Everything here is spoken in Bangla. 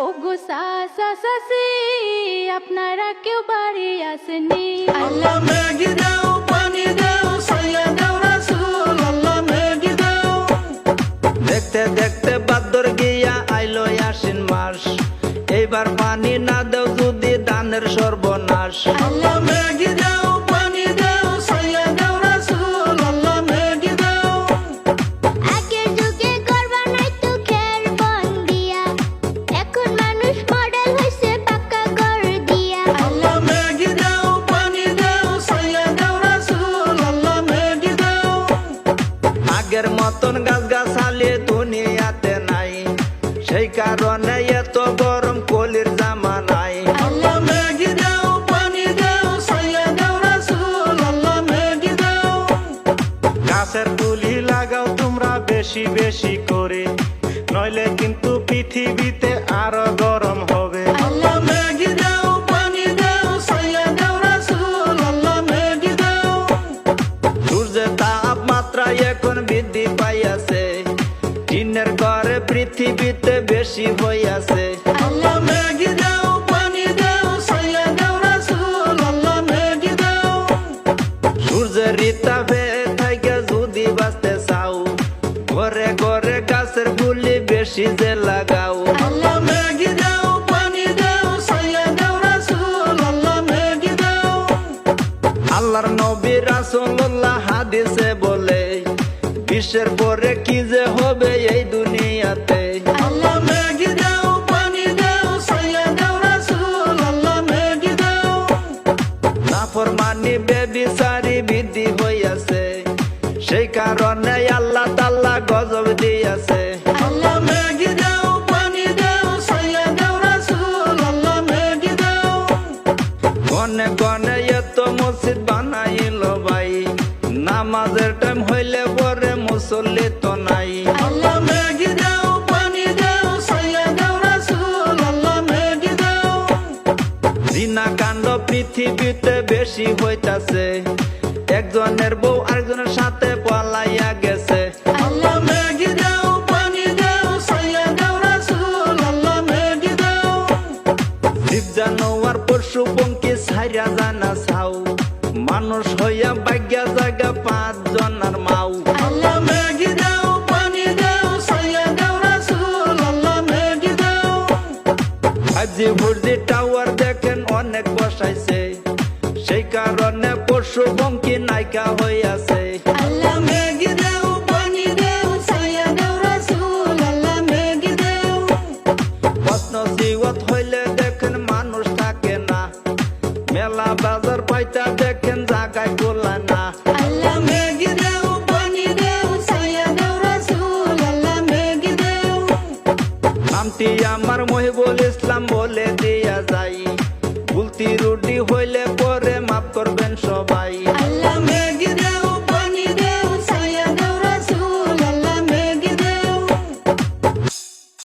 ওগো সাসা সাসি আপনারা কেউ বাড়ি আসেনি। আল্লাহ মেঘি দাও, পানি দাও, ছায়া দাও রাসূল, আল্লাহ মেঘি দাও। দেখতে দেখতে বাদর গিয়া আইলো আশ্বিন মাস, এইবার পানি না দেও যদি দানের সর্বনাশ। আল্লাহ মেঘি দাও, পানি দাও, ছায়া দাও রাসূল, আল্লাহ মেঘি দাও। আগের যুগে করবা নাই তো খের বন দিয়া, এখন মানুষ মডেল হইছে পাকা ঘর দিয়া। আল্লাহ মেঘি দাও, পানি দাও, ছায়া দাও রাসূল, আল্লাহ মেঘি দাও। আগের মতন গাছ গাছালি দুনিয়াতে নাই, সেই কারণে এত গরম কলির জামানায়। আল্লাহ মেঘি দাও, পানি দাও, ছায়া দাও রাসূল, আল্লাহ মেঘি দাও। গাছের তুলি লাগাও তোমরা বেশি বেশি করে, নইলে কিন্তু পৃথিবীতে আরো গরম হবে। আল্লাহ মেঘি দাও, পানি দাও, ছায়া দাও রাসূল, আল্লাহ মেঘি দাও। সূর্যের তাপমাত্রা এখন বৃদ্ধি পাইয়াছে, টিনের ঘরে পৃথিবীতে বেশি হইয়াছে। আল্লাহ মেঘি দাও, পানি দাও, ছায়া দাও রাসূল, আল্লাহ মেঘি দাও। সূর্যের তাপে থেকে যদি বাঁচতে চাও, ঘরে ঘরে গাছের গুলি বেশি যে লাগাও। আল্লাহ মেঘি দাও, পানি দাও, ছায়া দাও রাসূল, আল্লাহ মেঘি দাও। আল্লাহর নবী রাসূলুল্লাহ হাদিসে বলে, বিশ্বের পরে কি যে হবে এই দুনিয়াতে। আল্লাহ মেঘি দাও, পানি দাও, ছায়া দাও রাসূল, আল্লাহ মেঘি দাও। নাফরমানি বেবিচারি বৃদ্ধি হইয়াছে, সেই কারণে আল্লাহ তাআলা গজব দিয়াছে। আল্লাহ মেঘি দাও, পানি দাও, ছায়া দাও রাসূল, আল্লাহ মেঘি দাও। গনে গনে এত মসজিদ বানাইল ভাই, নামাজের টাইম হইলে পরে মুসল্লি তো নাই। আল্লাহ মেঘি দাও, পানি দাও, ছায়া দাও রাসূল, আল্লাহ মেঘি দাও। জিনা কাণ্ড পৃথিবীতে বেশি হইতাছে, একজনের বউ আরেকজনের সাথে পলাইয়া গেছে। আল্লাহ মেঘি দাও, পানি দাও, ছায়া দাও রাসূল, আল্লাহ মেঘি দাও। জীব জানোয়ার পশু পঙ্খী ছাইরা জানা ছাও, মানুষ হইয়া বাগ্যা জায়গা 5 জনার মাও। আল্লাহ মেঘি দাও, পানি দাও, ছায়া দাও রাসূল, আল্লাহ মেঘি দাও। 5G 4G টাওয়ার দেখেন অনেক বসাইছে, সেই কারণে পশু পঙ্খী নাইকা হইয়াছে। আল্লাহ মেঘি দাও, পানি দাও, ছায়া দাও রাসূল, আল্লাহ মেঘি দাও। প্রশ্ন জিওত হইলে দেখেন মানুষ থাকে না, মেলা বাজার পাইতা দেখেন জায়গায় গোলা না। আল্লাহ মেঘি দাও, পানি দাও, ছায়া দাও রাসূল, আল্লাহ মেঘি দাও। নামটি আমার মহিবুল ইসলাম বলে দিয়া যাই, ভুল ত্রুটি হইলে পরে মাফ করবেন সবাই।